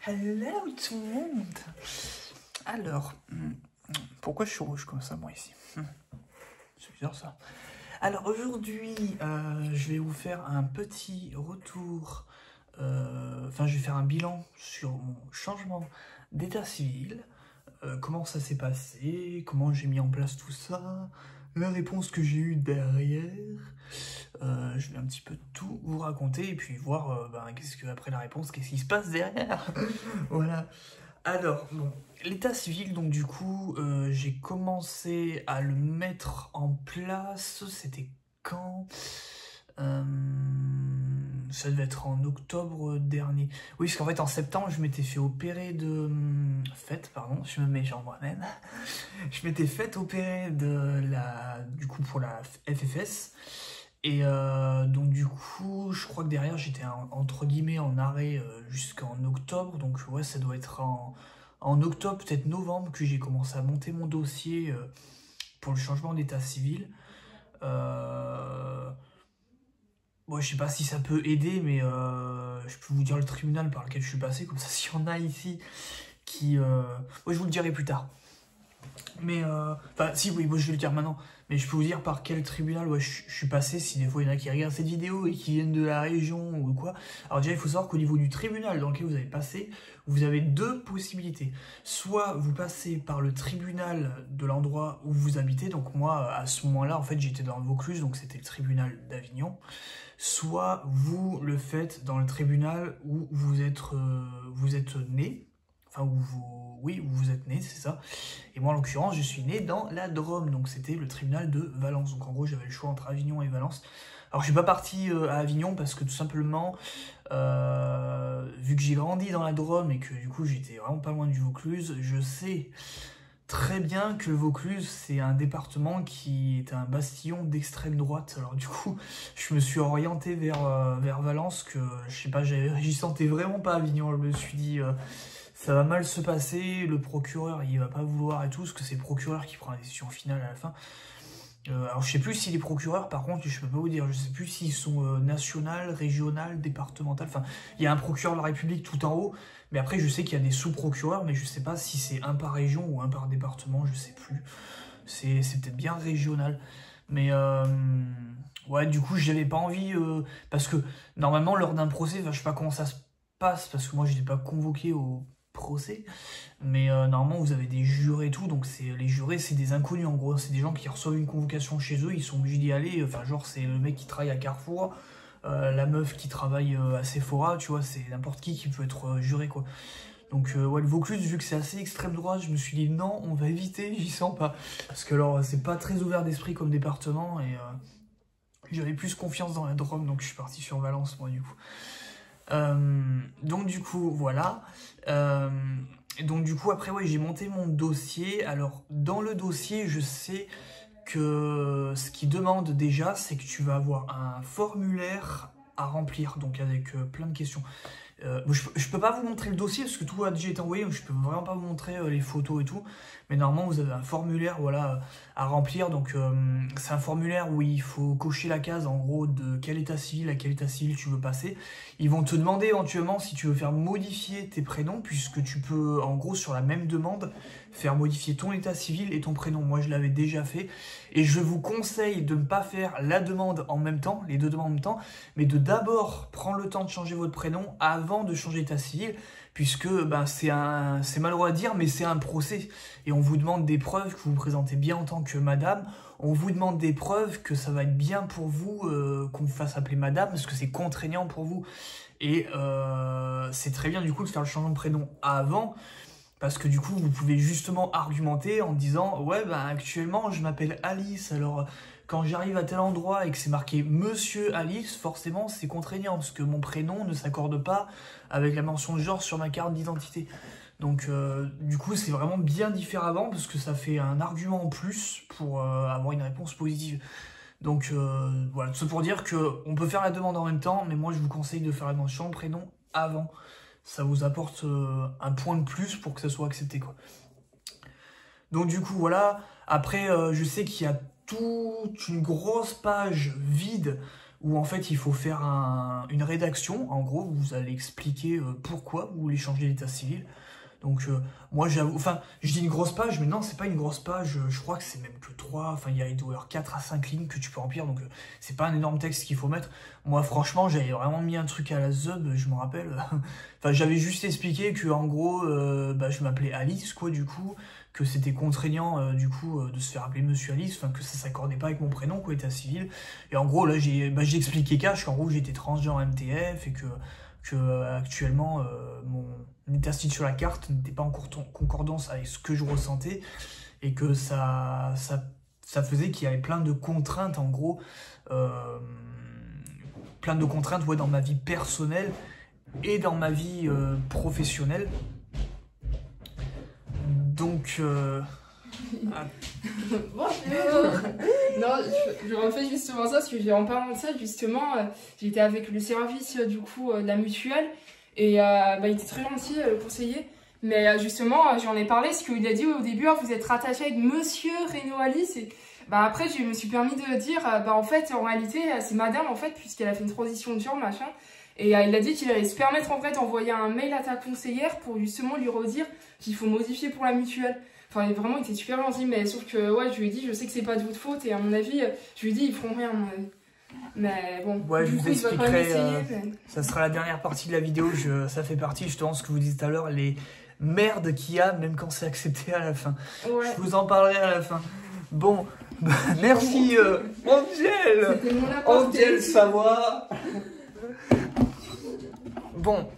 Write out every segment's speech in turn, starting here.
Hello tout le monde. Alors, pourquoi je suis rouge comme ça moi ici? C'est bizarre ça. Alors aujourd'hui, je vais vous faire un petit retour, enfin je vais faire un bilan sur mon changement d'état civil, comment ça s'est passé, comment j'ai mis en place tout ça, la réponse que j'ai eue derrière. Je vais un petit peu tout vous raconter et puis voir qu'est-ce que après la réponse, qu'est-ce qui se passe derrière. Voilà. Alors, bon, l'état civil, donc du coup, j'ai commencé à le mettre en place, c'était quand? Ça devait être en octobre dernier. Oui, parce qu'en fait, en septembre, je m'étais fait opérer de... pardon, je me mets genre moi-même. Je m'étais fait opérer de la... du coup, pour la FFS. Et donc du coup, je crois que derrière, j'étais entre guillemets en arrêt jusqu'en octobre. Donc ouais, ça doit être en octobre, peut-être novembre, que j'ai commencé à monter mon dossier pour le changement d'état civil. Bon, je sais pas si ça peut aider, mais je peux vous dire le tribunal par lequel je suis passé, comme ça s'il y en a ici qui... Ouais, je vous le dirai plus tard. Mais, enfin, si, oui, moi je vais le dire maintenant, mais je peux vous dire par quel tribunal ouais, je suis passé, si des fois il y en a qui regardent cette vidéo et qui viennent de la région ou quoi. Alors déjà, il faut savoir qu'au niveau du tribunal dans lequel vous avez passé, vous avez deux possibilités. Soit vous passez par le tribunal de l'endroit où vous habitez, donc moi, à ce moment-là, en fait, j'étais dans le Vaucluse, donc c'était le tribunal d'Avignon. Soit vous le faites dans le tribunal où vous êtes né, enfin où vous êtes né, c'est ça. Et moi en l'occurrence je suis né dans la Drôme, donc c'était le tribunal de Valence. Donc en gros j'avais le choix entre Avignon et Valence. Alors je suis pas parti à Avignon parce que tout simplement, vu que j'ai grandi dans la Drôme et que du coup j'étais vraiment pas loin du Vaucluse, je sais très bien que le Vaucluse, c'est un département qui est un bastion d'extrême droite. Alors du coup, je me suis orienté vers Valence, que je sais pas, j'y sentais vraiment pas Avignon. Je me suis dit, ça va mal se passer, le procureur, il va pas vouloir et tout, parce que c'est le procureur qui prend la décision finale à la fin. Alors je sais plus si les procureurs, par contre, je peux pas vous dire, je sais plus s'ils sont national, régional, départemental, enfin, il y a un procureur de la République tout en haut, mais après je sais qu'il y a des sous-procureurs, mais je sais pas si c'est un par région ou un par département, je sais plus. C'est peut-être bien régional. Mais ouais, du coup, j'avais pas envie, parce que normalement, lors d'un procès, je sais pas comment ça se passe, parce que moi, je n'étais pas convoqué au procès, mais normalement, vous avez des jurés et tout, donc les jurés, c'est des inconnus, en gros, c'est des gens qui reçoivent une convocation chez eux, ils sont obligés d'y aller, enfin, genre, c'est le mec qui travaille à Carrefour, la meuf qui travaille à Sephora, tu vois, c'est n'importe qui peut être juré, quoi. Donc ouais, le Vaucluse, vu que c'est assez extrême droite, je me suis dit non, on va éviter, j'y sens pas. Parce que alors, c'est pas très ouvert d'esprit comme département, et j'avais plus confiance dans la Drôme, donc je suis parti sur Valence, moi, du coup. Donc du coup, voilà. Donc du coup, après, ouais, j'ai monté mon dossier. Alors, dans le dossier, je sais que ce qui demande déjà, c'est que tu vas avoir un formulaire à remplir, donc avec plein de questions. Je peux pas vous montrer le dossier parce que tout a déjà été envoyé, donc je peux vraiment pas vous montrer les photos et tout. Mais normalement, vous avez un formulaire voilà, à remplir. Donc, c'est un formulaire où il faut cocher la case en gros de quel état civil à quel état civil tu veux passer. Ils vont te demander éventuellement si tu veux faire modifier tes prénoms, puisque tu peux en gros sur la même demande faire modifier ton état civil et ton prénom. Moi, je l'avais déjà fait. Et je vous conseille de ne pas faire la demande en même temps, les deux demandes en même temps, mais de d'abord prendre le temps de changer votre prénom avant de changer d'état civil, puisque c'est malheureux à dire, mais c'est un procès. Et on vous demande des preuves que vous vous présentez bien en tant que madame. On vous demande des preuves que ça va être bien pour vous qu'on vous fasse appeler madame, parce que c'est contraignant pour vous. Et c'est très bien du coup de faire le changement de prénom avant, parce que du coup, vous pouvez justement argumenter en disant « Ouais, actuellement, je m'appelle Alice, alors quand j'arrive à tel endroit et que c'est marqué Monsieur Alice, forcément, c'est contraignant, parce que mon prénom ne s'accorde pas avec la mention de genre sur ma carte d'identité. » Donc, du coup, c'est vraiment bien différemment, parce que ça fait un argument en plus pour avoir une réponse positive. Donc, voilà, tout ça pour dire qu'on peut faire la demande en même temps, mais moi, je vous conseille de faire la mention prénom avant. Ça vous apporte un point de plus pour que ça soit accepté, quoi. Donc du coup, voilà. Après, je sais qu'il y a toute une grosse page vide où en fait il faut faire une rédaction, en gros, vous allez expliquer pourquoi vous voulez changer d'état civil. Donc moi j'avoue, enfin je dis une grosse page, mais non c'est pas une grosse page, je crois que c'est même que 3, enfin il doit y avoir 4 à 5 lignes que tu peux remplir, donc c'est pas un énorme texte qu'il faut mettre. Moi franchement j'avais vraiment mis un truc à la zeub, je me rappelle, enfin j'avais juste expliqué que en gros je m'appelais Alice quoi du coup, que c'était contraignant du coup de se faire appeler Monsieur Alice, enfin que ça s'accordait pas avec mon prénom quoi, état civil, et en gros là j'ai expliqué cash qu'en gros j'étais transgenre MTF et que actuellement mon état civil sur la carte n'était pas en concordance avec ce que je ressentais et que ça faisait qu'il y avait plein de contraintes en gros, plein de contraintes ouais, dans ma vie personnelle et dans ma vie professionnelle. Donc Bonjour. Non, je refais justement ça parce que en parlant de ça, justement, j'étais avec le service du coup de la mutuelle et il était très gentil le conseiller. Mais justement, j'en ai parlé parce qu'il a dit au début, vous êtes rattaché avec Monsieur Renaud Alice. Et après, je me suis permis de dire, en fait, en réalité, c'est Madame en fait puisqu'elle a fait une transition de genre machin. Et il a dit qu'il allait se permettre en fait d'envoyer un mail à ta conseillère pour justement lui redire qu'il faut modifier pour la mutuelle. Enfin, vraiment, il était super gentil, mais sauf que, ouais, je lui ai dit, je sais que c'est pas de votre faute, et à mon avis, je lui ai dit, ils feront rien, à mon avis. Mais bon, ouais, du je coup, vous il va quand même expliquerai, essayer. Mais... ça sera la dernière partie de la vidéo, ça fait partie justement de ce que vous disiez tout à l'heure, les merdes qu'il y a, même quand c'est accepté à la fin. Ouais. Je vous en parlerai à la fin. Bon, merci Angel. Angel Savoie. Bon,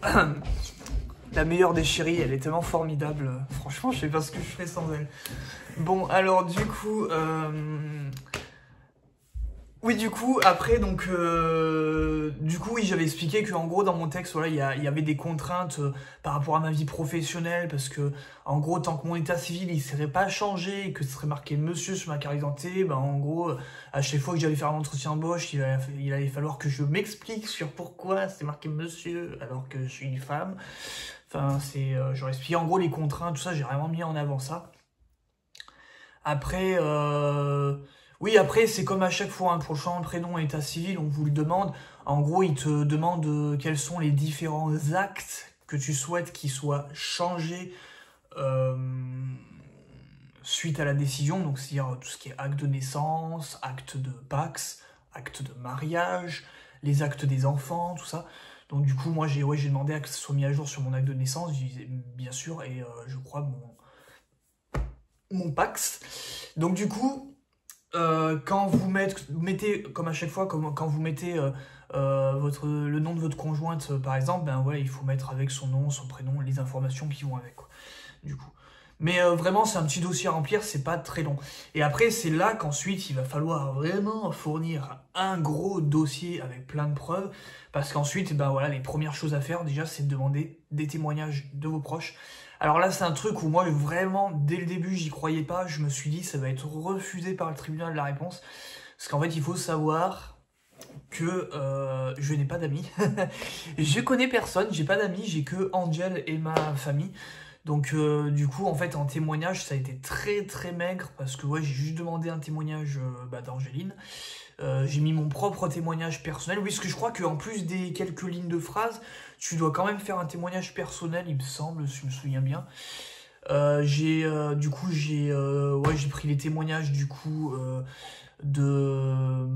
la meilleure des chéries, elle est tellement formidable. Franchement, je sais pas ce que je ferais sans elle. Bon, alors du coup... Oui, du coup, après, donc... oui, j'avais expliqué qu'en gros, dans mon texte, voilà, il y avait des contraintes par rapport à ma vie professionnelle, parce que, en gros, tant que mon état civil, il ne serait pas changé, et que ce serait marqué monsieur sur ma carte d'identité, en gros, à chaque fois que j'allais faire un entretien d'embauche, il allait falloir que je m'explique sur pourquoi c'est marqué monsieur, alors que je suis une femme. Enfin, j'aurais expliqué, en gros, les contraintes, tout ça, j'ai vraiment mis en avant ça. Après... Oui, après, c'est comme à chaque fois, hein, pour le changement de prénom et état civil, on vous le demande. En gros, il te demande quels sont les différents actes que tu souhaites qu'ils soient changés suite à la décision. Donc, c'est-à-dire tout ce qui est acte de naissance, acte de Pacs, acte de mariage, les actes des enfants, tout ça. Donc, du coup, moi, j'ai demandé à que ça soit mis à jour sur mon acte de naissance, bien sûr, et je crois mon Pacs. Donc, du coup... quand vous mettez, comme à chaque fois, quand vous mettez le nom de votre conjointe, par exemple, voilà, il faut mettre avec son nom, son prénom, les informations qui vont avec, quoi, du coup. Mais vraiment, c'est un petit dossier à remplir, c'est pas très long. Et après, c'est là qu'ensuite, il va falloir vraiment fournir un gros dossier avec plein de preuves, parce qu'ensuite, voilà, les premières choses à faire, déjà, c'est de demander des témoignages de vos proches. Alors là, c'est un truc où moi, vraiment, dès le début, j'y croyais pas. Je me suis dit, ça va être refusé par le tribunal la réponse. Parce qu'en fait, il faut savoir que je n'ai pas d'amis. Je connais personne, j'ai pas d'amis, j'ai que Angel et ma famille. Donc du coup, en fait, en témoignage, ça a été très très maigre. Parce que ouais, j'ai juste demandé un témoignage d'Angéline. J'ai mis mon propre témoignage personnel. Oui, parce que je crois qu'en plus des quelques lignes de phrases, tu dois quand même faire un témoignage personnel, il me semble, si je me souviens bien. J'ai pris les témoignages du coup de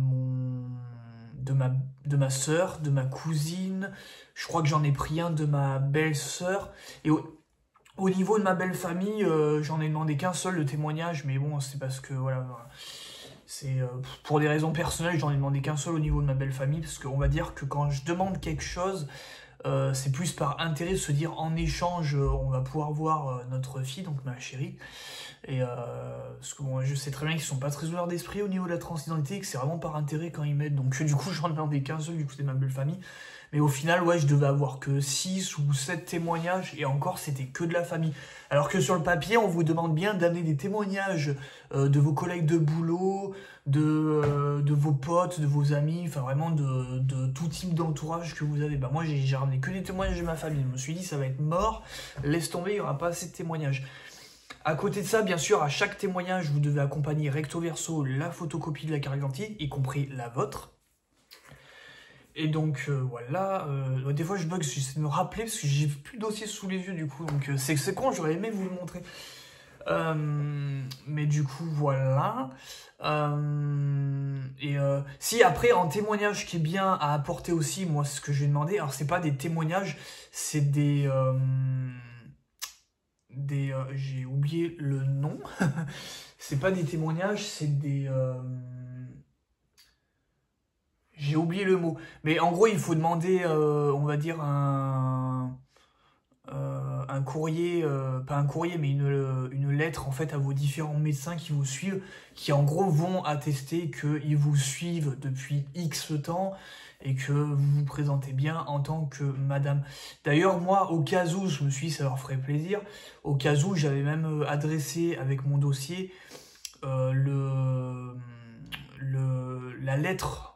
ma sœur, de ma cousine. Je crois que j'en ai pris un de ma belle-sœur. Et au niveau de ma belle famille, j'en ai demandé qu'un seul de témoignage, mais bon, c'est parce que voilà. C'est pour des raisons personnelles, j'en ai demandé qu'un seul au niveau de ma belle famille, parce qu'on va dire que quand je demande quelque chose, c'est plus par intérêt de se dire en échange, on va pouvoir voir notre fille, donc ma chérie. Et parce que bon, je sais très bien qu'ils sont pas très ouverts d'esprit au niveau de la transidentité, et que c'est vraiment par intérêt quand ils m'aident. Donc du coup, j'en ai demandé qu'un seul, du coup, c'est ma belle famille. Mais au final, ouais, je devais avoir que 6 ou 7 témoignages, et encore, c'était que de la famille. Alors que sur le papier, on vous demande bien d'amener des témoignages de vos collègues de boulot, de vos potes, de vos amis, enfin vraiment de tout type d'entourage que vous avez. Moi, j'ai ramené que des témoignages de ma famille. Je me suis dit, ça va être mort, laisse tomber, il n'y aura pas assez de témoignages. À côté de ça, bien sûr, à chaque témoignage, vous devez accompagner recto verso la photocopie de la carte d'identité, y compris la vôtre. Et donc voilà, des fois je bug, j'essaie de me rappeler parce que j'ai plus le dossier sous les yeux du coup, donc c'est con, j'aurais aimé vous le montrer. Mais du coup voilà. Si après en témoignage qui est bien à apporter aussi, moi c'est ce que je vais demander, alors c'est pas des témoignages, c'est j'ai oublié le nom. C'est pas des témoignages, c'est j'ai oublié le mot. Mais en gros, il faut demander, on va dire, un courrier, pas un courrier, mais une lettre en fait à vos différents médecins qui vous suivent, qui en gros vont attester qu'ils vous suivent depuis X temps et que vous vous présentez bien en tant que madame. D'ailleurs, moi, au cas où, je me suis dit, ça leur ferait plaisir, au cas où, j'avais même adressé avec mon dossier la lettre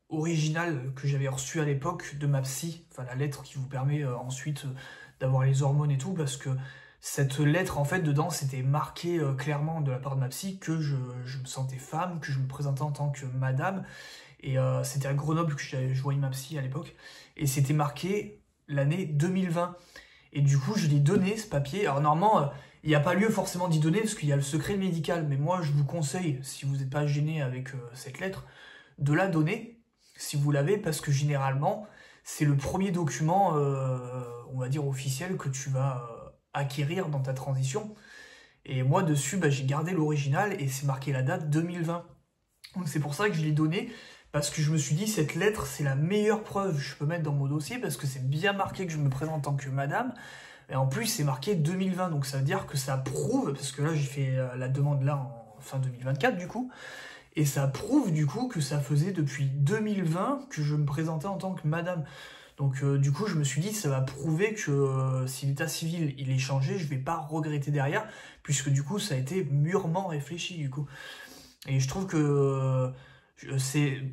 originale que j'avais reçue à l'époque de ma psy, enfin la lettre qui vous permet ensuite d'avoir les hormones et tout, parce que cette lettre, en fait, dedans, c'était marqué clairement de la part de ma psy que je me sentais femme, que je me présentais en tant que madame, et c'était à Grenoble que je voyais ma psy à l'époque, et c'était marqué l'année 2020. Et du coup, je l'ai donné, ce papier. Alors normalement, il n'y a pas lieu forcément d'y donner, parce qu'il y a le secret médical, mais moi, je vous conseille, si vous n'êtes pas gêné avec cette lettre, de la donner, si vous l'avez, parce que généralement, c'est le premier document, on va dire officiel, que tu vas acquérir dans ta transition. Et moi, dessus, j'ai gardé l'original et c'est marqué la date 2020. Donc c'est pour ça que je l'ai donné, parce que je me suis dit, cette lettre, c'est la meilleure preuve que je peux mettre dans mon dossier, parce que c'est bien marqué que je me présente en tant que madame. Et en plus, c'est marqué 2020, donc ça veut dire que ça prouve, parce que là, j'ai fait la demande là en fin 2024, du coup. Et ça prouve du coup que ça faisait depuis 2020 que je me présentais en tant que madame. Donc du coup je me suis dit ça va prouver que si l'état civil il est changé, je vais pas regretter derrière, puisque du coup ça a été mûrement réfléchi du coup. Et je trouve que je sais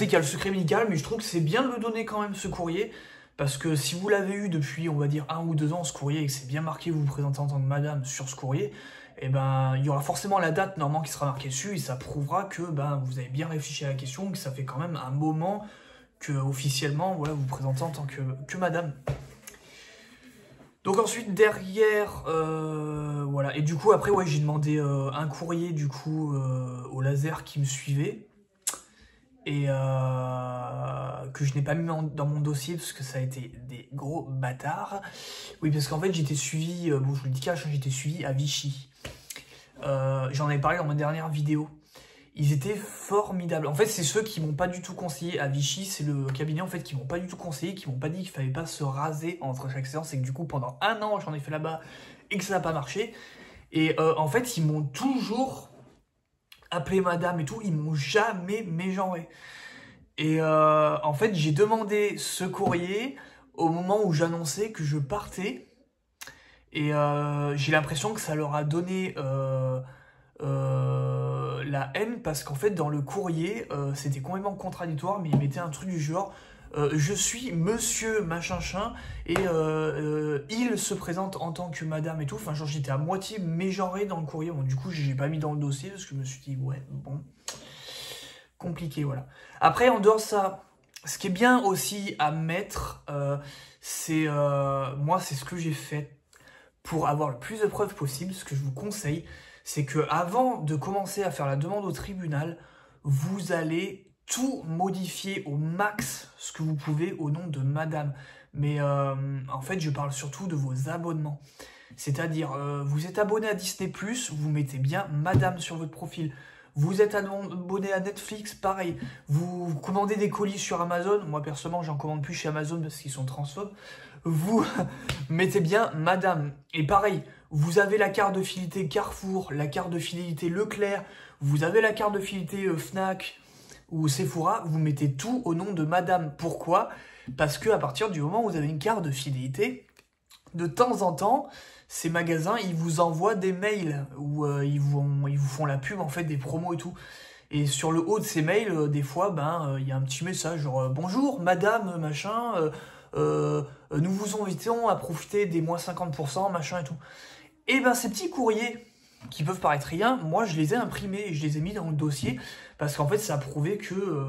qu'il y a le secret médical, mais je trouve que c'est bien de le donner quand même ce courrier, parce que si vous l'avez eu depuis on va dire 1 ou 2 ans ce courrier et que c'est bien marqué vous vous présentez en tant que madame sur ce courrier, et ben il y aura forcément la date normalement qui sera marquée dessus et ça prouvera que vous avez bien réfléchi à la question, que ça fait quand même un moment que officiellement voilà, vous vous présentez en tant que madame. Donc ensuite derrière voilà, et du coup après ouais j'ai demandé un courrier du coup au laser qui me suivait et que je n'ai pas mis dans mon dossier parce que ça a été des gros bâtards. Oui, parce qu'en fait j'étais suivi, bon je vous le dis cash, j'étais suivi à Vichy. J'en avais parlé dans ma dernière vidéo. Ils étaient formidables. En fait, c'est ceux qui m'ont pas du tout conseillé à Vichy. C'est le cabinet en fait qui m'ont pas du tout conseillé, qui m'ont pas dit qu'il fallait pas se raser entre chaque séance. Et que du coup, pendant 1 an, j'en ai fait là-bas et que ça n'a pas marché. Et en fait, ils m'ont toujours appelé madame et tout. Ils m'ont jamais mégenré. Et en fait, j'ai demandé ce courrier au moment où j'annonçais que je partais. Et j'ai l'impression que ça leur a donné la haine, parce qu'en fait dans le courrier c'était complètement contradictoire, mais ils mettaient un truc du genre je suis monsieur machinchin et il se présente en tant que madame et tout, enfin genre j'étais à moitié mégenré dans le courrier. Bon du coup j'ai pas mis dans le dossier parce que je me suis dit ouais bon compliqué voilà. Après en dehors de ça, ce qui est bien aussi à mettre c'est moi c'est ce que j'ai fait pour avoir le plus de preuves possible. Ce que je vous conseille, c'est que avant de commencer à faire la demande au tribunal, vous allez tout modifier au max ce que vous pouvez au nom de madame. Mais en fait, je parle surtout de vos abonnements. C'est-à-dire, vous êtes abonné à Disney+, vous mettez bien madame sur votre profil. Vous êtes abonné à Netflix, pareil. Vous commandez des colis sur Amazon. Moi, personnellement, j'en commande plus chez Amazon parce qu'ils sont transphobes. Vous mettez bien madame. Et pareil, vous avez la carte de fidélité Carrefour, la carte de fidélité Leclerc, vous avez la carte de fidélité Fnac ou Sephora, vous mettez tout au nom de madame. Pourquoi? Parce que à partir du moment où vous avez une carte de fidélité, de temps en temps, ces magasins, ils vous envoient des mails où ils vous font la pub, en fait, des promos et tout. Et sur le haut de ces mails, des fois, il y a un petit message genre bonjour, madame, machin, nous vous invitons à profiter des moins 50%, machin et tout. Et ces petits courriers qui peuvent paraître rien, moi je les ai imprimés et je les ai mis dans le dossier parce qu'en fait ça a prouvé que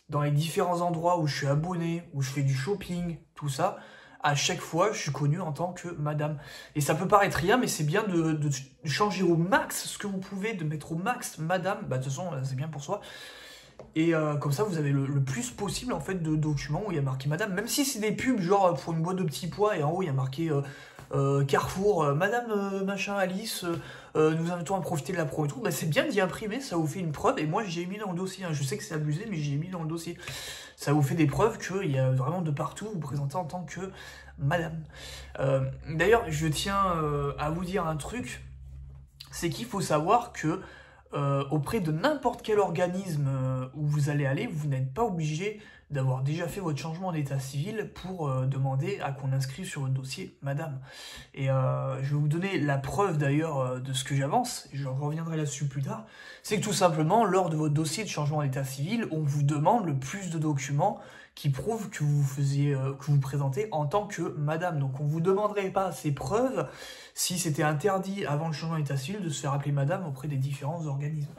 dans les différents endroits où je suis abonné, où je fais du shopping, tout ça, à chaque fois, je suis connu en tant que madame. Et ça peut paraître rien, mais c'est bien de changer au max ce que vous pouvez, de mettre au max madame. Bah, de toute façon, c'est bien pour soi. Et comme ça, vous avez le plus possible en fait de documents où il y a marqué madame. Même si c'est des pubs, genre pour une boîte de petits pois, et en haut, il y a marqué Carrefour, madame machin Alice, nous invitons à profiter de la promo et tout. Bah, c'est bien d'y imprimer, ça vous fait une preuve. Et moi, j'ai mis dans le dossier. Hein. Je sais que c'est abusé, mais j'ai mis dans le dossier. Ça vous fait des preuves qu'il y a vraiment de partout, vous présentez en tant que madame. D'ailleurs, je tiens à vous dire un truc, c'est qu'il faut savoir que auprès de n'importe quel organisme où vous allez aller, vous n'êtes pas obligé d'avoir déjà fait votre changement d'état civil pour demander à qu'on inscrive sur votre dossier madame. Et je vais vous donner la preuve d'ailleurs de ce que j'avance, et je reviendrai là-dessus plus tard. C'est que tout simplement, lors de votre dossier de changement d'état civil, on vous demande le plus de documents qui prouvent que que vous présentez en tant que madame. Donc on ne vous demanderait pas ces preuves si c'était interdit avant le changement d'état civil de se faire appeler madame auprès des différents organismes.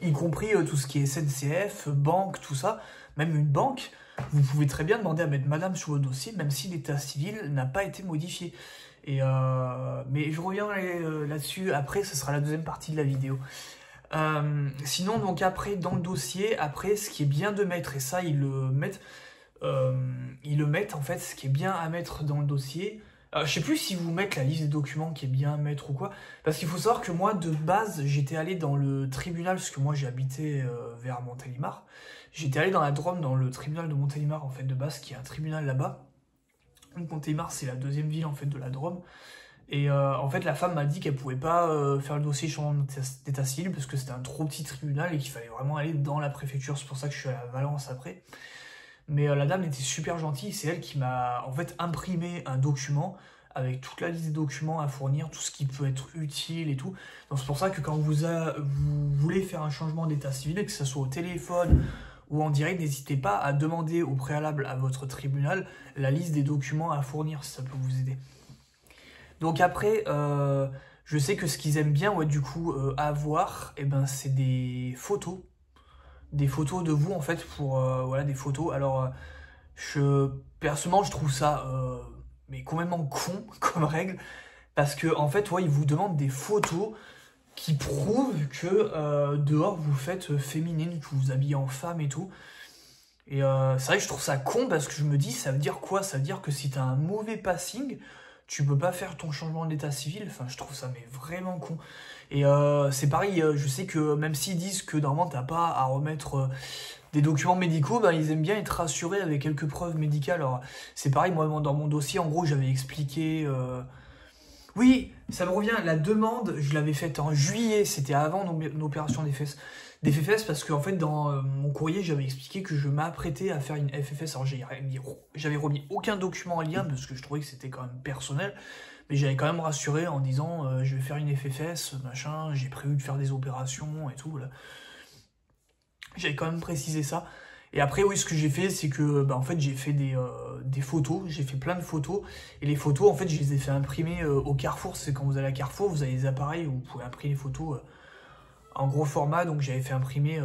Y compris tout ce qui est SNCF, banque, tout ça. Même une banque, vous pouvez très bien demander à mettre madame sur votre dossier, même si l'état civil n'a pas été modifié. Mais je reviendrai là-dessus après, ce sera la deuxième partie de la vidéo. Sinon, donc après, dans le dossier, après, ce qui est bien de mettre, et ça, ils le mettent en fait, ce qui est bien à mettre dans le dossier. Je sais plus si vous mettez la liste des documents qui est bien à mettre ou quoi, parce qu'il faut savoir que moi, de base, j'étais allé dans le tribunal, parce que moi, j'ai habité vers Montélimar. J'étais allé dans la Drôme, dans le tribunal de Montélimar, en fait, de base, qui est un tribunal là-bas. Donc, Montélimar, c'est la deuxième ville, en fait, de la Drôme. Et en fait, la femme m'a dit qu'elle pouvait pas faire le dossier changement d'état civil parce que c'était un trop petit tribunal et qu'il fallait vraiment aller dans la préfecture. C'est pour ça que je suis allé à Valence après. Mais la dame était super gentille. C'est elle qui m'a en fait imprimé un document avec toute la liste des documents à fournir, tout ce qui peut être utile et tout. Donc c'est pour ça que quand vous voulez faire un changement d'état civil, que ce soit au téléphone ou en direct, n'hésitez pas à demander au préalable à votre tribunal la liste des documents à fournir si ça peut vous aider. Donc après, je sais que ce qu'ils aiment bien, ouais, du coup, avoir, eh ben, c'est des photos. Des photos de vous, en fait, pour, voilà, des photos. Alors, personnellement, je trouve ça, mais complètement con, comme règle. Parce que, en fait, ouais, ils vous demandent des photos qui prouvent que, dehors, vous faites féminine, que vous vous habillez en femme et tout. Et c'est vrai que je trouve ça con, parce que je me dis, ça veut dire quoi? Ça veut dire que si t'as un mauvais passing, tu peux pas faire ton changement d'état civil. Enfin, je trouve ça mais vraiment con. Et c'est pareil, je sais que même s'ils disent que normalement t'as pas à remettre des documents médicaux, ben, ils aiment bien être rassurés avec quelques preuves médicales. Alors c'est pareil, moi dans mon dossier, en gros, j'avais expliqué... Oui, ça me revient, la demande, je l'avais faite en juillet, c'était avant l'opération des fesses. Des FFS parce qu'en fait dans mon courrier j'avais expliqué que je m'apprêtais à faire une FFS. Alors j'avais remis aucun document en lien parce que je trouvais que c'était quand même personnel, mais j'avais quand même rassuré en disant je vais faire une FFS, machin, j'ai prévu de faire des opérations et tout. Voilà. J'avais quand même précisé ça. Et après oui, ce que j'ai fait c'est que en fait j'ai fait des photos, j'ai fait plein de photos, et les photos en fait je les ai fait imprimer au Carrefour. C'est quand vous allez à Carrefour, vous avez des appareils où vous pouvez imprimer les photos en gros format, donc j'avais fait imprimer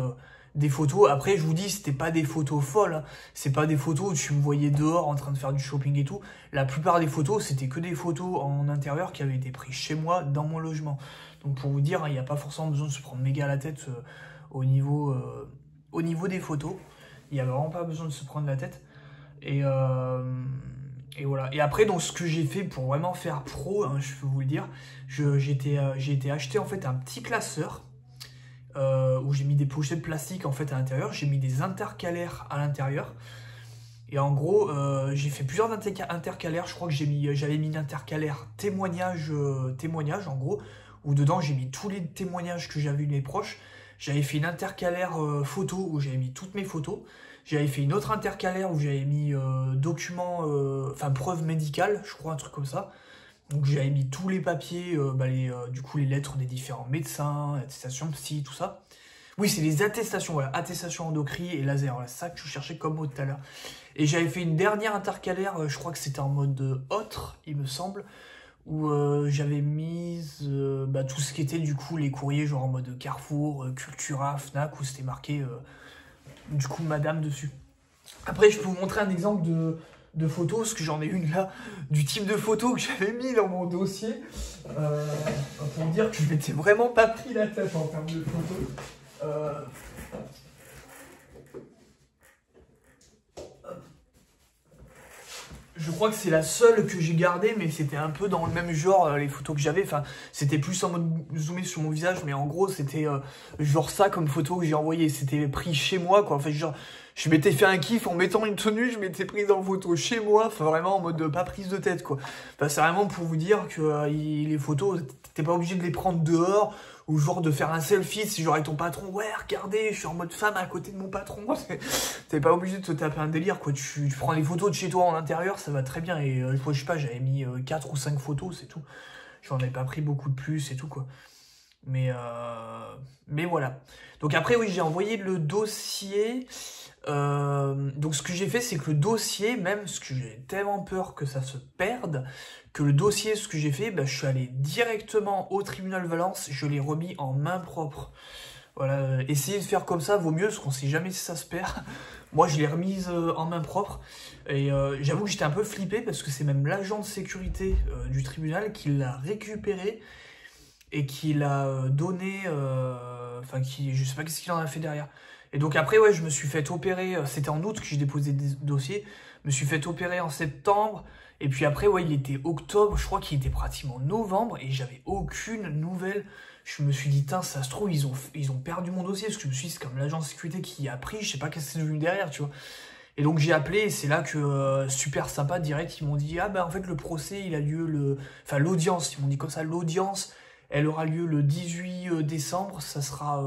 des photos. Après, je vous dis, c'était pas des photos folles, hein. C'est pas des photos où tu me voyais dehors en train de faire du shopping et tout. La plupart des photos, c'était que des photos en intérieur qui avaient été prises chez moi, dans mon logement. Donc pour vous dire, il n'y a pas forcément besoin de se prendre méga la tête au niveau des photos. Il n'y a vraiment pas besoin de se prendre la tête. Et voilà. Et après, donc, ce que j'ai fait pour vraiment faire pro, hein, je peux vous le dire, j'ai été acheter en fait un petit classeur. Où j'ai mis des pochettes de plastique en fait à l'intérieur, j'ai mis des intercalaires à l'intérieur, et en gros j'ai fait plusieurs intercalaires. Je crois que j'avais mis l'intercalaire témoignage en gros, où dedans j'ai mis tous les témoignages que j'avais eu de mes proches. J'avais fait une intercalaire photo où j'avais mis toutes mes photos. J'avais fait une autre intercalaire où j'avais mis documents, preuves médicales, je crois, un truc comme ça. Donc j'avais mis tous les papiers, du coup les lettres des différents médecins, attestations psy, tout ça. Oui, c'est les attestations, voilà, attestations endocrines et laser, voilà, c'est ça que je cherchais comme mot tout à l'heure. Et j'avais fait une dernière intercalaire, je crois que c'était en mode autre, il me semble, où j'avais mis tout ce qui était du coup les courriers, genre en mode Carrefour, Cultura, Fnac, où c'était marqué du coup madame dessus. Après je peux vous montrer un exemple de photos, parce que j'en ai une là, du type de photo que j'avais mis dans mon dossier, pour dire que je m'étais vraiment pas pris la tête en termes de photos. Je crois que c'est la seule que j'ai gardée, mais c'était un peu dans le même genre, les photos que j'avais. Enfin, c'était plus en mode zoomé sur mon visage, mais en gros, c'était genre ça comme photo que j'ai envoyé. C'était pris chez moi, quoi. En fait, genre, je m'étais fait un kiff en mettant une tenue, je m'étais pris dans photo chez moi. Enfin, vraiment en mode pas prise de tête, quoi. Enfin, c'est vraiment pour vous dire que les photos, t'es pas obligé de les prendre dehors, ou genre de faire un selfie, si genre avec ton patron, ouais, regardez, je suis en mode femme à côté de mon patron. T'es pas obligé de te taper un délire, quoi. Tu prends les photos de chez toi en intérieur, ça va très bien. Et je sais pas, j'avais mis 4 ou 5 photos, c'est tout. J'en avais pas pris beaucoup de plus, et tout, quoi. Mais voilà. Donc après, oui, j'ai envoyé le dossier. Donc ce que j'ai fait, c'est que le dossier, même ce que j'ai tellement peur que ça se perde, que le dossier, ce que j'ai fait, bah, je suis allé directement au tribunal Valence, je l'ai remis en main propre. Voilà, essayez de faire comme ça, vaut mieux, parce qu'on sait jamais si ça se perd. Moi, je l'ai remise en main propre, et j'avoue que j'étais un peu flippé, parce que c'est même l'agent de sécurité du tribunal qui l'a récupéré, et qui l'a donné, enfin, je sais pas qu'est-ce qu'il en a fait derrière. Et donc après, ouais, je me suis fait opérer, c'était en août que j'ai déposé des dossiers, je me suis fait opérer en septembre, et puis après, ouais, il était octobre, je crois qu'il était pratiquement novembre, et j'avais aucune nouvelle. Je me suis dit, tiens, ça se trouve, ils ont perdu mon dossier, parce que je me suis dit, c'est comme l'agent de sécurité qui a pris, je sais pas qu'est-ce que c'est devenu derrière, tu vois. Et donc j'ai appelé, et c'est là que, super sympa, direct, ils m'ont dit, ah bah en fait, le procès, il a lieu enfin l'audience, ils m'ont dit comme ça, l'audience, elle aura lieu le 18 décembre, ça sera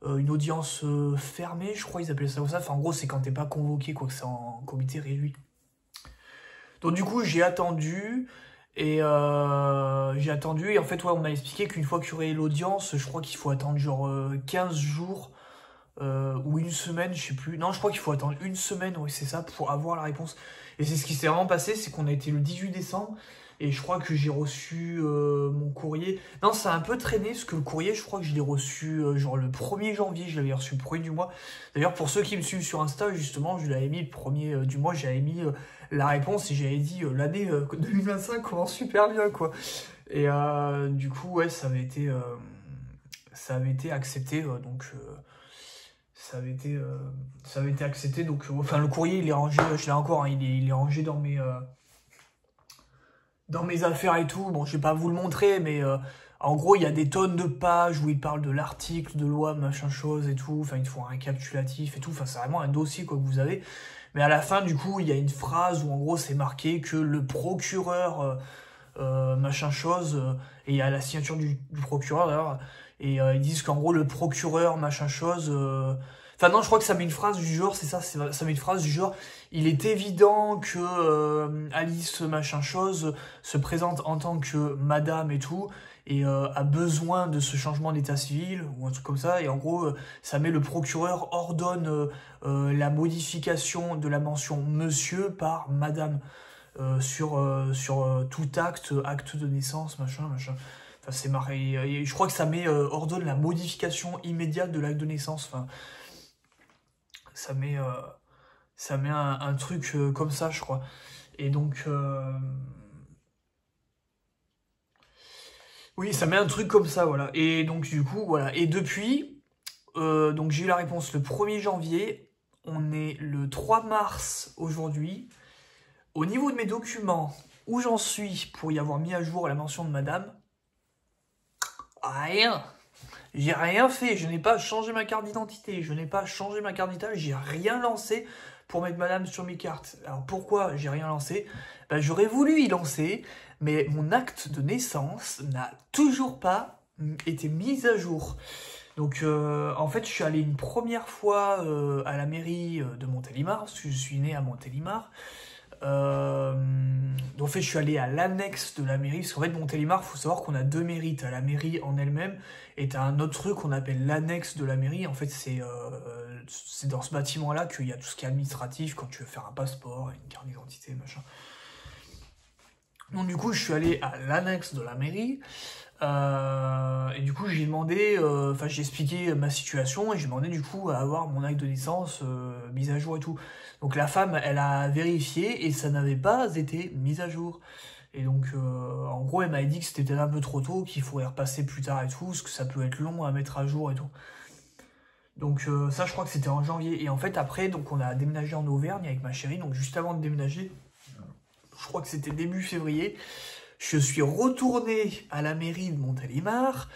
une audience fermée, je crois ils appelaient ça comme ça. Enfin, en gros, c'est quand t'es pas convoqué, quoi, que c'est en comité réduit. Donc du coup, j'ai attendu, et en fait, ouais, on m'a expliqué qu'une fois qu'il y aurait l'audience, je crois qu'il faut attendre genre 15 jours, ou une semaine, je sais plus. Non, je crois qu'il faut attendre une semaine, oui, c'est ça, pour avoir la réponse. Et c'est ce qui s'est vraiment passé, c'est qu'on a été le 18 décembre, et je crois que j'ai reçu mon courrier. Non, ça a un peu traîné, parce que le courrier, je crois que je l'ai reçu genre le 1er janvier, je l'avais reçu le 1er du mois. D'ailleurs, pour ceux qui me suivent sur Insta, justement, je l'avais mis le 1er du mois, j'avais mis la réponse, et j'avais dit l'année 2025 commence super bien, quoi. Et du coup, ouais, ça avait été accepté, donc... ça avait été accepté, donc enfin le courrier il est rangé, je l'ai encore, hein, il est rangé dans mes affaires et tout. Bon, je vais pas vous le montrer, mais en gros il y a des tonnes de pages où il parle de l'article, de loi, machin chose et tout. Enfin, il faut un récapitulatif et tout. Enfin, c'est vraiment un dossier, quoi, que vous avez. Mais à la fin, du coup, il y a une phrase où en gros c'est marqué que le procureur machin chose, et il y a la signature du procureur d'ailleurs, et ils disent qu'en gros le procureur machin chose, enfin non, je crois que ça met une phrase du genre, c'est ça, ça met une phrase du genre, il est évident que Alice machin chose se présente en tant que madame et tout, et a besoin de ce changement d'état civil, ou un truc comme ça, et en gros, ça met le procureur ordonne la modification de la mention monsieur par madame. Sur tout acte de naissance, machin. Enfin, c'est marré. Et je crois que ça met ordonne la modification immédiate de l'acte de naissance. Enfin, ça met un truc comme ça, je crois. Et donc, oui, ça met un truc comme ça, voilà. Et donc, du coup, voilà. Et depuis, donc j'ai eu la réponse le 1er janvier. On est le 3 mars aujourd'hui. Au niveau de mes documents, où j'en suis pour y avoir mis à jour la mention de madame, rien. J'ai rien fait, je n'ai pas changé ma carte d'identité, je n'ai pas changé ma carte d'identité, j'ai rien lancé pour mettre madame sur mes cartes. Alors pourquoi j'ai rien lancé? Ben, j'aurais voulu y lancer, mais mon acte de naissance n'a toujours pas été mis à jour. Donc en fait, je suis allé une première fois à la mairie de Montélimar, parce que je suis né à Montélimar. Donc en fait je suis allé à l'annexe de la mairie, parce qu'en fait Montélimar, il faut savoir qu'on a deux mairies, t'as la mairie en elle-même et t'as un autre truc qu'on appelle l'annexe de la mairie. En fait c'est dans ce bâtiment là qu'il y a tout ce qui est administratif, quand tu veux faire un passeport, une carte d'identité, machin. Donc du coup je suis allé à l'annexe de la mairie, Et du coup, j'ai demandé, j'ai expliqué ma situation et j'ai demandé du coup à avoir mon acte de naissance mis à jour et tout. Donc la femme, elle a vérifié et ça n'avait pas été mis à jour. Et donc, en gros, elle m'avait dit que c'était peut-être un peu trop tôt, qu'il faudrait repasser plus tard et tout, parce que ça peut être long à mettre à jour et tout. Donc ça, je crois que c'était en janvier. Et en fait, après, donc on a déménagé en Auvergne avec ma chérie. Donc juste avant de déménager, je crois que c'était début février, je suis retourné à la mairie de Montélimar,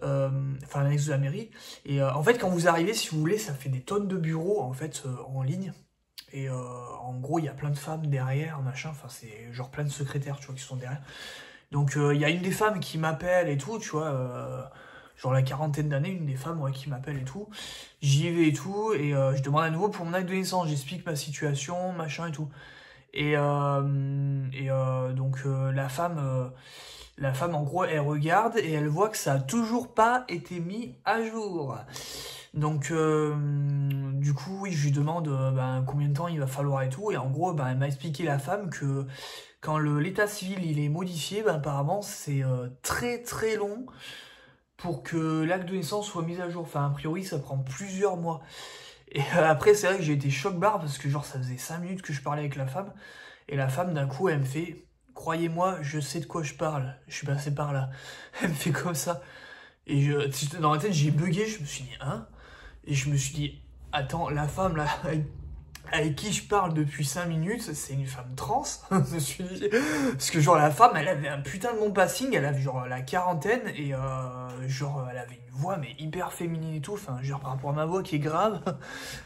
enfin à l'annexe de la mairie. Et en fait, quand vous arrivez, si vous voulez, ça fait des tonnes de bureaux en fait en ligne. Et en gros, il y a plein de femmes derrière, machin. Enfin, c'est genre plein de secrétaires, tu vois, qui sont derrière. Donc il y a une des femmes qui m'appelle et tout, tu vois. Genre la quarantaine d'années, une des femmes qui m'appelle et tout. J'y vais et tout, et je demande à nouveau pour mon acte de naissance, j'explique ma situation, machin et tout. Et donc la femme en gros, elle regarde et elle voit que ça a toujours pas été mis à jour. Donc du coup, oui, je lui demande combien de temps il va falloir et tout. Et en gros, elle m'a expliqué la femme que quand l'état civil il est modifié, apparemment c'est très très long pour que l'acte de naissance soit mis à jour. Enfin, a priori, ça prend plusieurs mois. Et après, c'est vrai que j'ai été choc-barre parce que genre ça faisait 5 minutes que je parlais avec la femme. Et la femme, d'un coup, elle me fait « Croyez-moi, je sais de quoi je parle. Je suis passé par là. » Elle me fait comme ça. Et dans la tête, j'ai bugué. Je me suis dit « Hein ?» Et je me suis dit « Attends, la femme là, avec qui je parle depuis 5 minutes, c'est une femme trans ?» Je me suis dit... Parce que genre la femme, elle avait un putain de bon passing. Elle avait genre la quarantaine. Et genre, elle avait une voix mais hyper féminine et tout. Enfin, genre par rapport à ma voix qui est grave,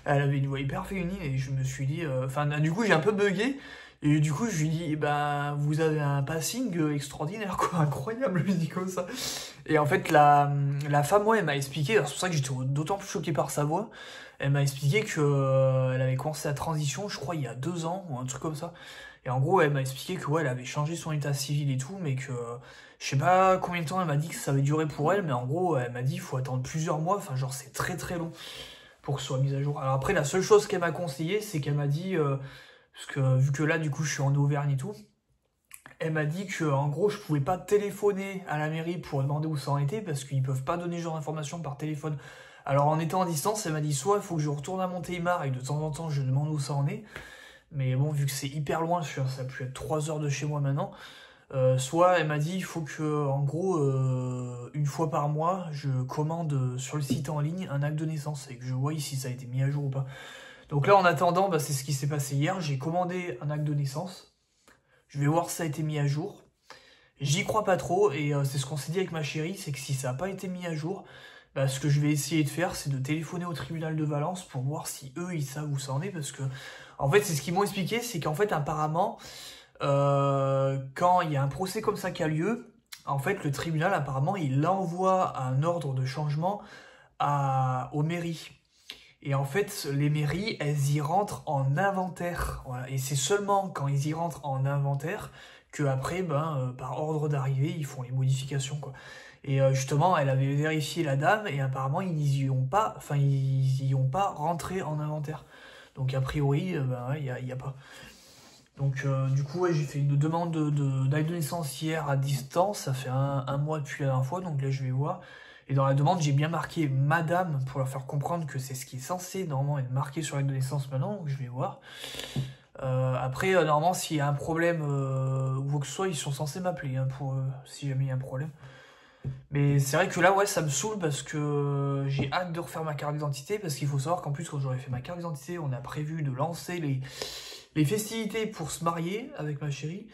elle avait une voix hyper féminine. Et je me suis dit... du coup, j'ai un peu bugué. Et du coup, je lui dis, vous avez un passing extraordinaire, quoi, incroyable, je lui dis comme ça. Et en fait, la femme, elle m'a expliqué, c'est pour ça que j'étais d'autant plus choqué par sa voix, elle m'a expliqué que elle avait commencé la transition, je crois, il y a 2 ans, ou un truc comme ça. Et en gros, elle m'a expliqué que, elle avait changé son état civil et tout, mais que, je sais pas combien de temps elle m'a dit que ça avait duré pour elle, mais en gros, elle m'a dit, il faut attendre plusieurs mois, enfin, genre, c'est très très long pour que ce soit mis à jour. Alors après, la seule chose qu'elle m'a conseillé, c'est qu'elle m'a dit... parce que vu que là, du coup, je suis en Auvergne et tout, elle m'a dit que en gros, je pouvais pas téléphoner à la mairie pour demander où ça en était parce qu'ils peuvent pas donner ce genre d'informations par téléphone. Alors en étant à distance, elle m'a dit soit il faut que je retourne à Montélimar et de temps en temps je demande où ça en est. Mais bon, vu que c'est hyper loin, ça a pu être 3 heures de chez moi maintenant. Soit elle m'a dit il faut que en gros une fois par mois je commande sur le site en ligne un acte de naissance et que je vois si ça a été mis à jour ou pas. Donc là, en attendant, c'est ce qui s'est passé hier. J'ai commandé un acte de naissance. Je vais voir si ça a été mis à jour. J'y crois pas trop et c'est ce qu'on s'est dit avec ma chérie, c'est que si ça n'a pas été mis à jour, ce que je vais essayer de faire, c'est de téléphoner au tribunal de Valence pour voir si eux, ils savent où ça en est. Parce que, en fait, c'est ce qu'ils m'ont expliqué, c'est qu'en fait, apparemment, quand il y a un procès comme ça qui a lieu, en fait, le tribunal, apparemment, il envoie un ordre de changement aux mairies. Et en fait, les mairies, elles y rentrent en inventaire. Voilà. Et c'est seulement quand ils y rentrent en inventaire que après, par ordre d'arrivée, ils font les modifications, quoi. Et justement, elle avait vérifié la dame et apparemment, ils y ont pas rentré en inventaire. Donc a priori, il y a pas. Donc du coup, j'ai fait une demande d'acte de naissance hier à distance. Ça fait un mois depuis la dernière fois, donc là, je vais voir. Et dans la demande, j'ai bien marqué madame pour leur faire comprendre que c'est ce qui est censé normalement être marqué sur l'acte de naissance maintenant, donc je vais voir. Après, normalement, s'il y a un problème ou quoi que ce soit, ils sont censés m'appeler si jamais il y a un problème. Mais c'est vrai que là, ça me saoule parce que j'ai hâte de refaire ma carte d'identité parce qu'il faut savoir qu'en plus, quand j'aurai fait ma carte d'identité, on a prévu de lancer les festivités pour se marier avec ma chérie.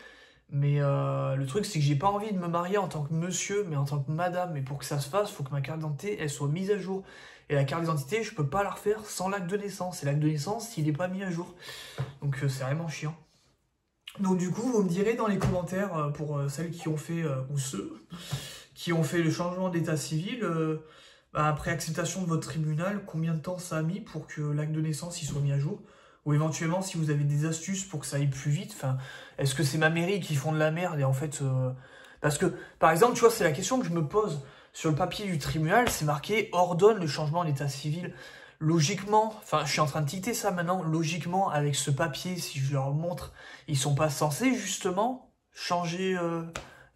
Mais le truc, c'est que j'ai pas envie de me marier en tant que monsieur, mais en tant que madame. Et pour que ça se fasse, il faut que ma carte d'identité, elle soit mise à jour. Et la carte d'identité, je peux pas la refaire sans l'acte de naissance. Et l'acte de naissance, il est pas mis à jour. Donc c'est vraiment chiant. Donc du coup, vous me direz dans les commentaires, pour celles qui ont fait, ou ceux qui ont fait le changement d'état civil, après acceptation de votre tribunal, combien de temps ça a mis pour que l'acte de naissance il soit mis à jour? Ou éventuellement, si vous avez des astuces pour que ça aille plus vite, est-ce que c'est ma mairie qui font de la merde et en fait... Parce que, par exemple, tu vois, c'est la question que je me pose. Sur le papier du tribunal, c'est marqué « ordonne le changement d'état civil ». Logiquement, je suis en train de dicter ça maintenant, logiquement, avec ce papier, si je leur montre, ils sont pas censés, justement, changer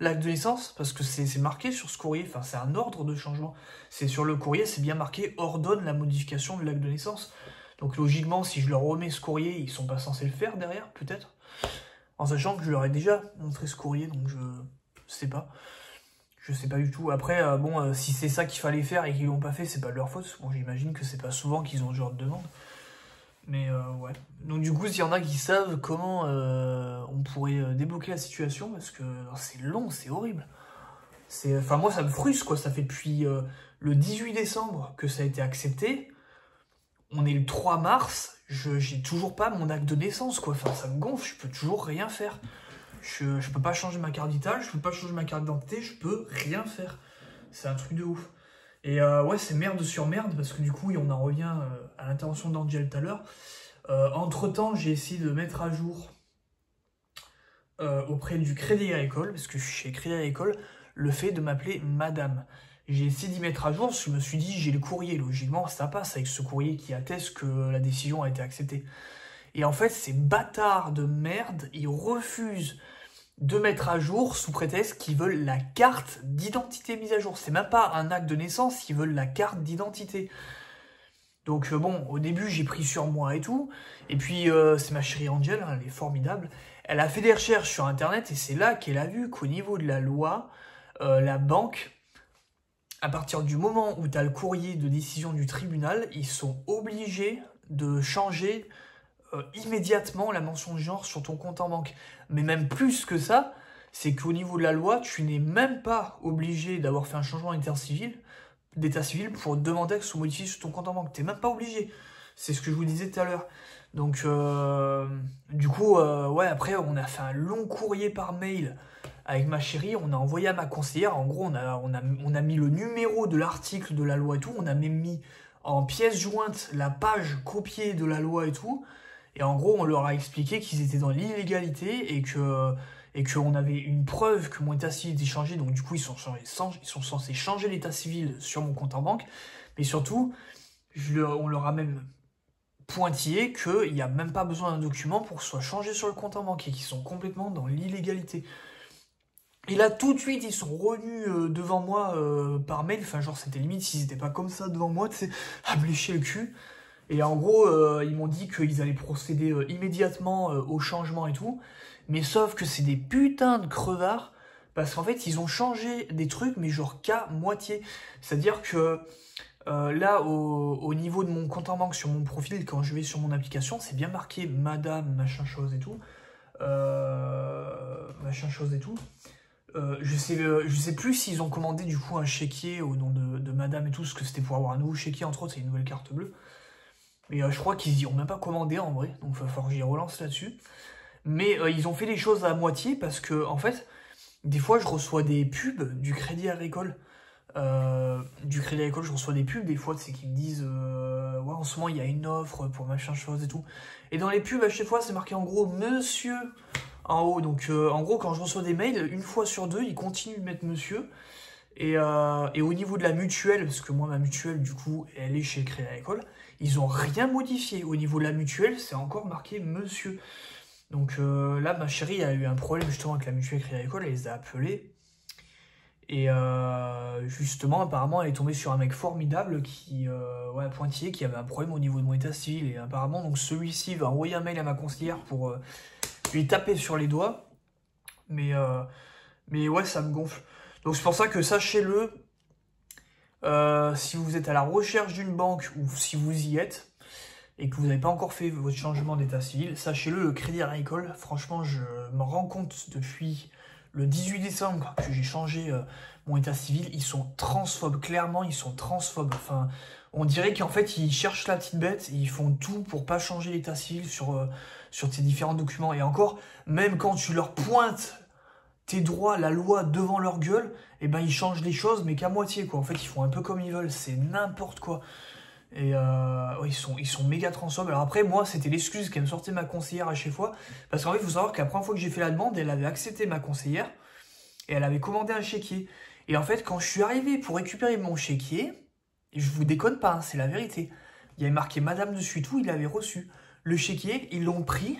l'acte de naissance, parce que c'est marqué sur ce courrier, enfin c'est un ordre de changement. C'est sur le courrier, c'est bien marqué « ordonne la modification de l'acte de naissance ». Donc logiquement, si je leur remets ce courrier, ils sont pas censés le faire derrière, peut-être. En sachant que je leur ai déjà montré ce courrier, donc je sais pas. Je sais pas du tout. Après, si c'est ça qu'il fallait faire et qu'ils l'ont pas fait, c'est pas de leur faute. Bon, j'imagine que c'est pas souvent qu'ils ont ce genre de demande. Mais ouais. Donc du coup, s'il y en a qui savent comment on pourrait débloquer la situation, parce que c'est long, c'est horrible. Enfin, moi, ça me frustre, quoi. Ça fait depuis le 18 décembre que ça a été accepté. On est le 3 mars, j'ai toujours pas mon acte de naissance, quoi. Enfin, ça me gonfle, je peux toujours rien faire. Je peux pas changer ma carte vitale, je peux pas changer ma carte d'identité, je peux rien faire. C'est un truc de ouf. Et ouais, c'est merde sur merde, parce que du coup, on en revient à l'intervention d'Angel tout à l'heure. Entre-temps, j'ai essayé de mettre à jour auprès du Crédit Agricole, parce que je suis chez Crédit Agricole, le fait de m'appeler Madame. J'ai essayé d'y mettre à jour, parce que je me suis dit, j'ai le courrier, logiquement, ça passe avec ce courrier qui atteste que la décision a été acceptée. Et en fait, ces bâtards de merde, ils refusent de mettre à jour sous prétexte qu'ils veulent la carte d'identité mise à jour. C'est même pas un acte de naissance, ils veulent la carte d'identité. Donc bon, au début, j'ai pris sur moi et tout. Et puis, c'est ma chérie Angel, hein, elle est formidable. Elle a fait des recherches sur Internet et c'est là qu'elle a vu qu'au niveau de la loi, la banque, à partir du moment où tu as le courrier de décision du tribunal, ils sont obligés de changer immédiatement la mention de genre sur ton compte en banque. Mais même plus que ça, c'est qu'au niveau de la loi, tu n'es même pas obligé d'avoir fait un changement d'état civil pour demander que ce soit modifié sur ton compte en banque. Tu n'es même pas obligé. C'est ce que je vous disais tout à l'heure. Donc, du coup, ouais, après, on a fait un long courrier par mail avec ma chérie, on a envoyé à ma conseillère. En gros, on a mis le numéro de l'article de la loi et tout. On a même mis en pièce jointe la page copiée de la loi et tout. Et en gros, on leur a expliqué qu'ils étaient dans l'illégalité et qu'on avait une preuve que mon état civil était changé. Donc du coup, ils sont censés changer l'état civil sur mon compte en banque. Mais surtout, on leur a même pointillé qu'il n'y a même pas besoin d'un document pour que ce soit changé sur le compte en banque et qu'ils sont complètement dans l'illégalité. Et là, tout de suite, ils sont revenus devant moi par mail. Enfin, genre, c'était limite s'ils n'étaient pas comme ça devant moi, tu sais, à me lécher le cul. Et en gros, ils m'ont dit qu'ils allaient procéder immédiatement au changement et tout. Mais sauf que c'est des putains de crevards. Parce qu'en fait, ils ont changé des trucs, mais genre qu'à moitié. C'est-à-dire que là, au niveau de mon compte en banque sur mon profil, quand je vais sur mon application, c'est bien marqué Madame, machin chose et tout. Machin chose et tout. Je sais plus s'ils ont commandé du coup un chéquier au nom de Madame et tout, parce que c'était pour avoir un nouveau chéquier, entre autres, c'est une nouvelle carte bleue. Mais je crois qu'ils y ont même pas commandé en vrai, donc il va falloir que j'y relance là-dessus. Mais ils ont fait les choses à moitié parce que, en fait, des fois je reçois des pubs du Crédit Agricole. Je reçois des pubs, des fois, c'est qu'ils me disent ouais, en ce moment il y a une offre pour machin chose et tout. Et dans les pubs, à chaque fois, c'est marqué en gros monsieur en haut. Donc en gros, quand je reçois des mails, une fois sur deux, ils continuent de mettre monsieur. Et au niveau de la mutuelle, parce que moi, ma mutuelle, du coup, elle est chez Crédit Agricole, ils ont rien modifié. Au niveau de la mutuelle, c'est encore marqué monsieur. Donc là, ma chérie a eu un problème justement avec la mutuelle Crédit Agricole, elle les a appelés. Et justement, apparemment, elle est tombée sur un mec formidable ouais, pointillé, qui avait un problème au niveau de mon état civil. Et apparemment, donc celui-ci va envoyer un mail à ma conseillère pour lui taper sur les doigts. Mais ouais, ça me gonfle. Donc c'est pour ça que sachez-le, si vous êtes à la recherche d'une banque ou si vous y êtes et que vous n'avez pas encore fait votre changement d'état civil, sachez-le, le Crédit Agricole, franchement, je me rends compte depuis le 18 décembre que j'ai changé mon état civil, ils sont transphobes, clairement, ils sont transphobes. Enfin, on dirait qu'en fait, ils cherchent la petite bête et ils font tout pour pas changer l'état civil sur ces différents documents. Et encore, même quand tu leur pointes tes droits, la loi devant leur gueule, et ben ils changent les choses, mais qu'à moitié, quoi. En fait, ils font un peu comme ils veulent, c'est n'importe quoi. Et ouais, ils sont méga transphobes. Alors après, moi, c'était l'excuse qu'elle me sortait ma conseillère à chaque fois, parce qu'en fait, il faut savoir que la première fois que j'ai fait la demande, elle avait accepté ma conseillère, et elle avait commandé un chéquier. Et en fait, quand je suis arrivé pour récupérer mon chéquier, et je vous déconne pas, hein, c'est la vérité, il y avait marqué Madame dessus et tout, il l'avait reçu. Le chéquier, ils l'ont pris,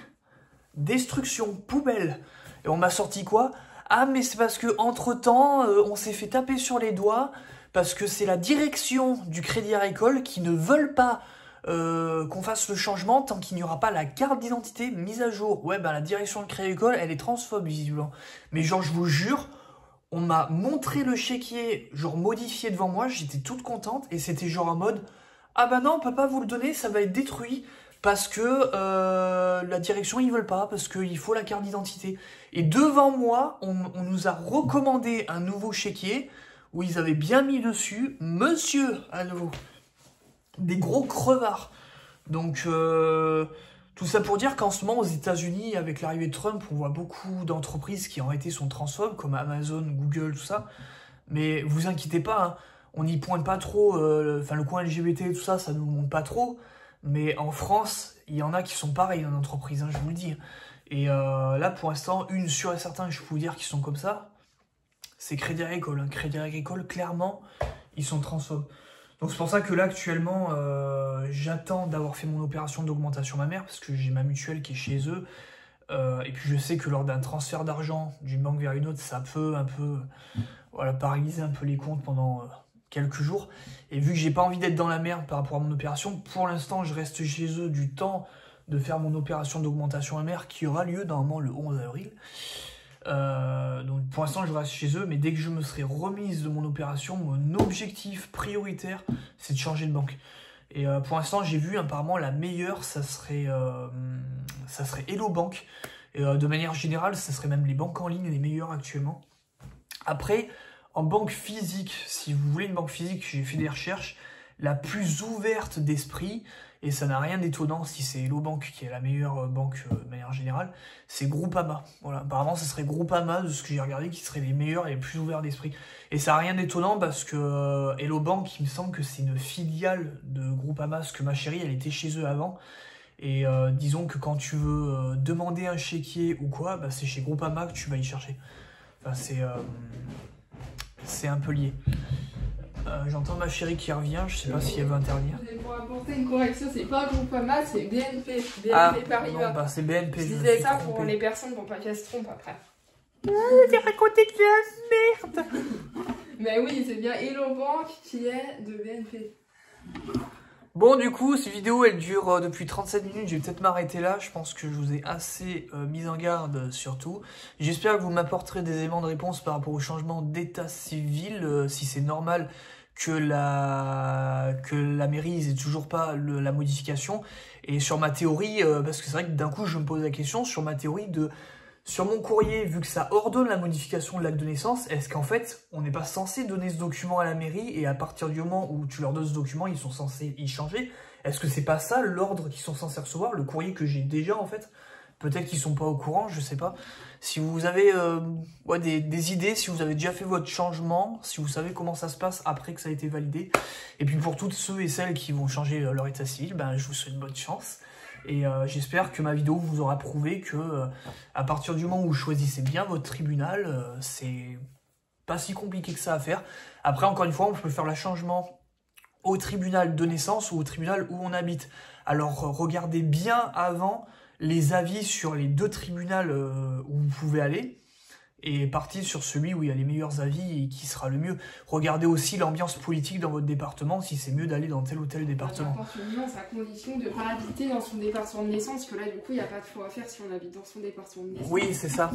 destruction, poubelle. Et on m'a sorti quoi? Ah, mais c'est parce que entre-temps, on s'est fait taper sur les doigts, parce que c'est la direction du Crédit Agricole qui ne veulent pas qu'on fasse le changement tant qu'il n'y aura pas la carte d'identité mise à jour. Ouais, ben la direction du Crédit Agricole, elle est transphobe, visiblement. Mais genre, je vous jure, on m'a montré le chéquier, genre modifié devant moi, j'étais toute contente, et c'était genre en mode, ah bah non, on peut pas vous le donner, ça va être détruit, parce que la direction, ils veulent pas, parce qu'il faut la carte d'identité. Et devant moi, on nous a recommandé un nouveau chéquier, où ils avaient bien mis dessus, monsieur, à nouveau. Des gros crevards. Donc, tout ça pour dire qu'en ce moment, aux États-Unis, avec l'arrivée de Trump, on voit beaucoup d'entreprises qui en réalité sont transphobes, comme Amazon, Google, tout ça. Mais vous inquiétez pas, hein, on n'y pointe pas trop. Le coin LGBT, tout ça, ça nous montre pas trop. Mais en France, il y en a qui sont pareils en entreprise, hein, je vous le dis. Et là, pour l'instant, une sûre et certaine, je peux vous dire qu'ils sont comme ça, c'est Crédit Agricole. Hein. Crédit Agricole, clairement, ils sont transphobes. Donc c'est pour ça que là, actuellement, j'attends d'avoir fait mon opération d'augmentation mammaire, parce que j'ai ma mutuelle qui est chez eux. Et puis je sais que lors d'un transfert d'argent d'une banque vers une autre, ça peut un peu paralyser un peu les comptes pendant quelques jours. Et vu que j'ai pas envie d'être dans la merde par rapport à mon opération, pour l'instant, je reste chez eux du temps de faire mon opération d'augmentation mammaire qui aura lieu normalement le 11 avril. Donc pour l'instant je reste chez eux, mais dès que je me serai remise de mon opération, mon objectif prioritaire c'est de changer de banque. Et pour l'instant j'ai vu apparemment la meilleure ça serait Hello Bank. Et de manière générale ça serait même les banques en ligne les meilleures actuellement. Après en banque physique, si vous voulez une banque physique, j'ai fait des recherches, la plus ouverte d'esprit, et ça n'a rien d'étonnant si c'est Hello Bank qui est la meilleure banque de manière générale, c'est Groupama. Voilà, apparemment ce serait Groupama, de ce que j'ai regardé, qui serait les meilleurs et les plus ouverts d'esprit. Et ça n'a rien d'étonnant parce que Hello Bank, il me semble que c'est une filiale de Groupama, parce que ma chérie, elle était chez eux avant. Et disons que quand tu veux demander un chéquier ou quoi, bah, c'est chez Groupama que tu vas y chercher. Enfin, c'est un peu lié. J'entends ma chérie qui revient, je sais pas si elle veut intervenir. Pour apporter une correction, c'est pas Groupama, c'est BNP. BNP Paribas. Non, bah c'est BNP. Je disais ça pour les personnes pour pas qu'elles se trompent après. J'ai raconté de la merde. Mais oui, c'est bien Hello Bank qui est de BNP. Bon, du coup, cette vidéo, elle dure depuis 37 minutes. Je vais peut-être m'arrêter là. Je pense que je vous ai assez mis en garde sur tout. J'espère que vous m'apporterez des éléments de réponse par rapport au changement d'état civil, si c'est normal que la mairie n'ait toujours pas la modification. Et sur ma théorie, parce que c'est vrai que d'un coup, je me pose la question, sur ma théorie sur mon courrier, vu que ça ordonne la modification de l'acte de naissance, est-ce qu'en fait, on n'est pas censé donner ce document à la mairie et à partir du moment où tu leur donnes ce document, ils sont censés y changer? Est-ce que c'est pas ça l'ordre qu'ils sont censés recevoir, le courrier que j'ai déjà en fait? Peut-être qu'ils sont pas au courant, je sais pas. Si vous avez des idées, si vous avez déjà fait votre changement, si vous savez comment ça se passe après que ça a été validé. Et puis pour toutes ceux et celles qui vont changer leur état civil, ben, je vous souhaite bonne chance. Et j'espère que ma vidéo vous aura prouvé que à partir du moment où vous choisissez bien votre tribunal, c'est pas si compliqué que ça à faire. Après, encore une fois, on peut faire le changement au tribunal de naissance ou au tribunal où on habite. Alors, regardez bien avant les avis sur les deux tribunaux où vous pouvez aller et partez sur celui où il y a les meilleurs avis et qui sera le mieux. Regardez aussi l'ambiance politique dans votre département, si c'est mieux d'aller dans tel ou tel département. C'est à condition de ne pas habiter dans son département de naissance, parce que là, du coup, il n'y a pas de choix à faire si on habite dans son département de naissance. Oui, c'est ça.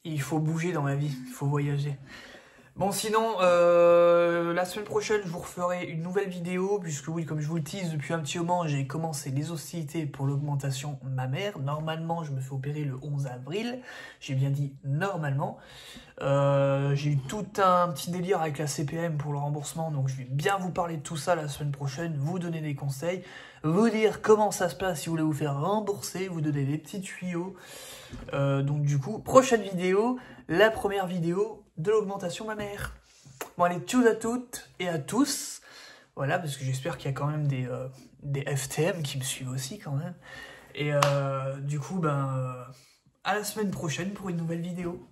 Il faut bouger dans la vie, il faut voyager. Bon, sinon, la semaine prochaine, je vous referai une nouvelle vidéo, puisque oui, comme je vous le tease depuis un petit moment, j'ai commencé les hostilités pour l'augmentation mammaire. Normalement, je me fais opérer le 11 avril. J'ai bien dit normalement. J'ai eu tout un petit délire avec la CPM pour le remboursement, donc je vais bien vous parler de tout ça la semaine prochaine, vous donner des conseils, vous dire comment ça se passe si vous voulez vous faire rembourser, vous donner des petits tuyaux. Donc du coup, prochaine vidéo, la première vidéo de l'augmentation mammaire. Bon allez, tchuss à toutes et à tous. Voilà, parce que j'espère qu'il y a quand même des FTM qui me suivent aussi quand même. Et du coup, à la semaine prochaine pour une nouvelle vidéo.